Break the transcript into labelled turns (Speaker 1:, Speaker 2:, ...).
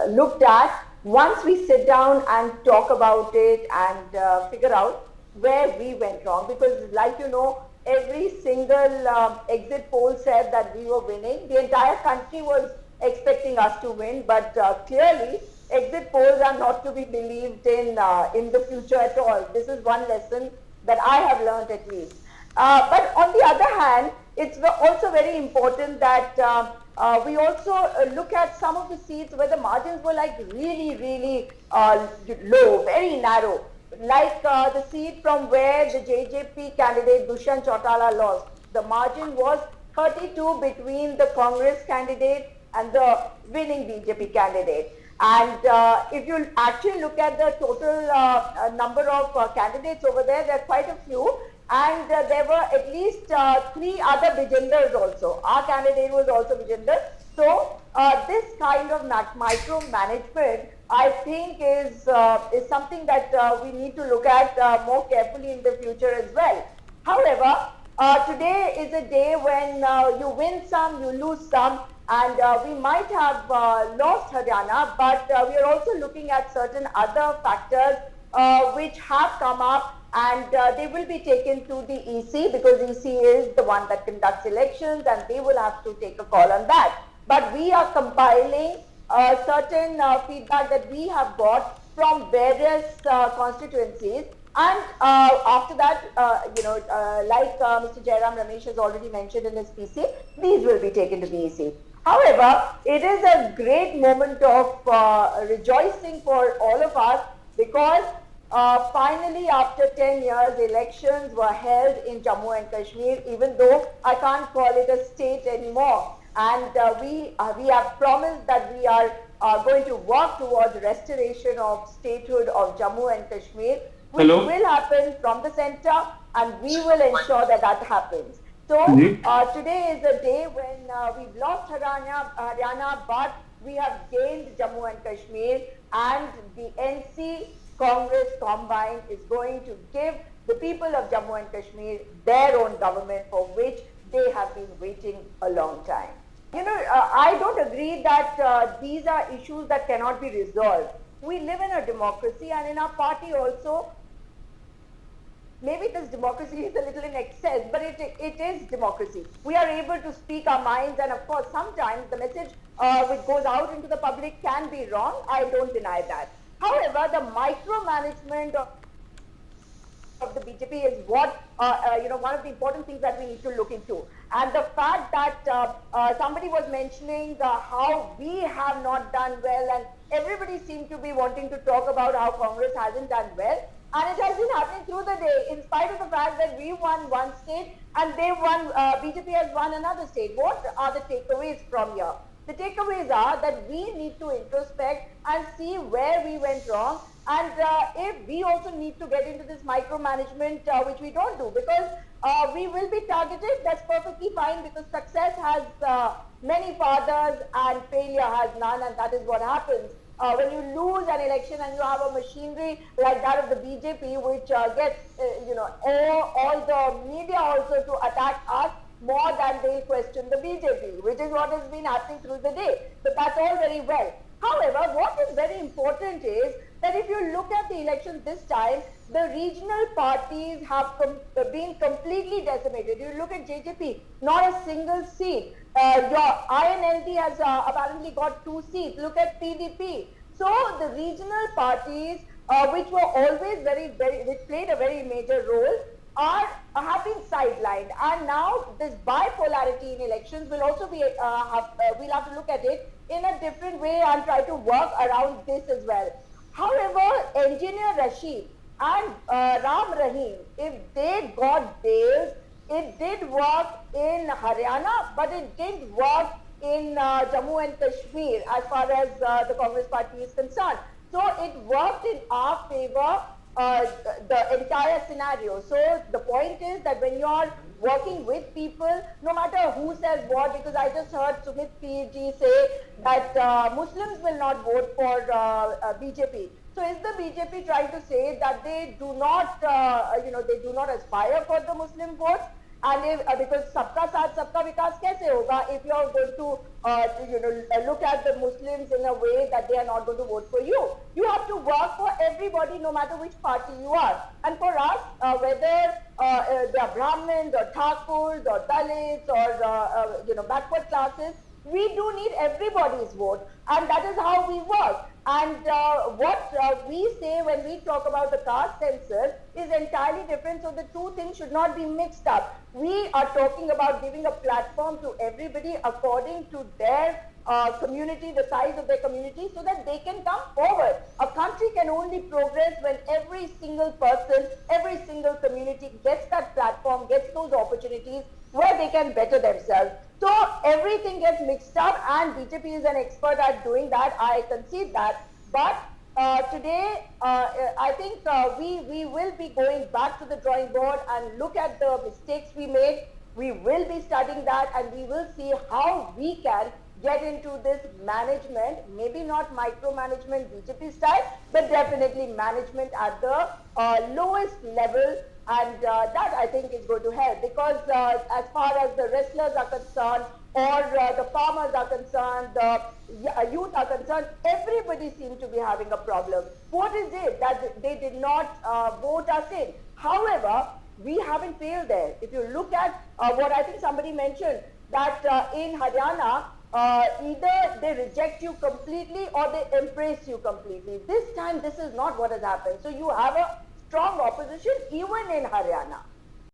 Speaker 1: looked at once we sit down and talk about it and figure out where we went wrong. Because, like you know, every single exit poll said that we were winning. The entire country was expecting us to win, but clearly, exit polls are not to be believed in the future at all. This is one lesson that I have learned at least. But on the other hand, it's also very important that we also look at some of the seats where the margins were like really, really low, very narrow. Like the seat from where the JJP candidate Dushyant Chautala lost. The margin was 32 between the Congress candidate and the winning BJP candidate. And if you actually look at the total number of candidates over there, there are quite a few. And there were at least 3 other Bijenders also. Our candidate was also Bijender. So this kind of micromanagement, I think, is something that we need to look at more carefully in the future as well. However, today is a day when you win some, you lose some, and we might have lost Haryana, but we are also looking at certain other factors which have come up, and they will be taken to the EC, because EC is the one that conducts elections and they will have to take a call on that. But we are compiling certain feedback that we have got from various constituencies. And after that, like Mr. Jairam Ramesh has already mentioned in his PC, these will be taken to the EC. However, it is a great moment of rejoicing for all of us, because finally, after 10 years, elections were held in Jammu and Kashmir, even though I can't call it a state anymore. And we have promised that we are going to work towards restoration of statehood of Jammu and Kashmir, which will happen from the center, and we will ensure that that happens. So today is a day when we've lost Haryana, but we have gained Jammu and Kashmir, and the NC Congress combined is going to give the people of Jammu and Kashmir their own government, for which they have been waiting a long time. You know, I don't agree that these are issues that cannot be resolved. We live in a democracy, and in our party also, maybe this democracy is a little in excess, but it is democracy. We are able to speak our minds, and of course, sometimes the message which goes out into the public can be wrong. I don't deny that. However, the micromanagement of the BJP is what, one of the important things that we need to look into. And the fact that somebody was mentioning how we have not done well, and everybody seemed to be wanting to talk about how Congress hasn't done well. And it has been happening through the day, in spite of the fact that we won one state and they won, BJP has won another state. What are the takeaways from here? The takeaways are that we need to introspect and see where we went wrong, and if we also need to get into this micromanagement, which we don't do, because we will be targeted. That's perfectly fine, because success has many fathers and failure has none, and that is what happens. When you lose an election and you have a machinery like that of the BJP, which gets, all the media also to attack us, more than they question the BJP, which is what has been happening through the day. But that's all very well. However, what is very important is that if you look at the election this time, the regional parties have been completely decimated. You look at JJP, not a single seat. Your INLD has apparently got 2 seats. Look at PDP. So the regional parties, which were always which played a very major role, have been sidelined, and now this bipolarity in elections will also be we'll have to look at it in a different way and try to work around this as well. However, Engineer Rashid and Ram Rahim, if they got bails, it did work in Haryana, but it didn't work in Jammu and Kashmir as far as the Congress party is concerned. So it worked in our favor, the entire scenario. So the point is that when you are working with people, no matter who says what, because I just heard Sumit P.G. say that Muslims will not vote for BJP. So is the BJP trying to say that they do not, they do not aspire for the Muslim votes? And if, because सबका साथ सबका विकास कैसे होगा if you are going to look at the Muslims in a way that they are not going to vote for you. You have to work for everybody, no matter which party you are. And for us, whether they are Brahmins or Thakurs or Dalits or backward classes, we do need everybody's vote, and that is how we work. And what we say when we talk about the caste census is entirely different, so the two things should not be mixed up. We are talking about giving a platform to everybody according to their community, the size of their community, so that they can come forward. A country can only progress when every single person, every single community gets that platform, gets those opportunities where they can better themselves. So everything gets mixed up, and BJP is an expert at doing that. I concede that. But today, I think we will be going back to the drawing board and look at the mistakes we made. We will be studying that, and we will see how we can get into this management, maybe not micromanagement BJP style, but definitely management at the lowest level. And that, I think, is going to help, because as far as the wrestlers are concerned, or the farmers are concerned, the youth are concerned, everybody seems to be having a problem. What is it that they did not vote us in? However, we haven't failed there. If you look at what I think somebody mentioned, that in Haryana, either they reject you completely or they embrace you completely. This time, this is not what has happened. So you have a strong opposition even in Haryana.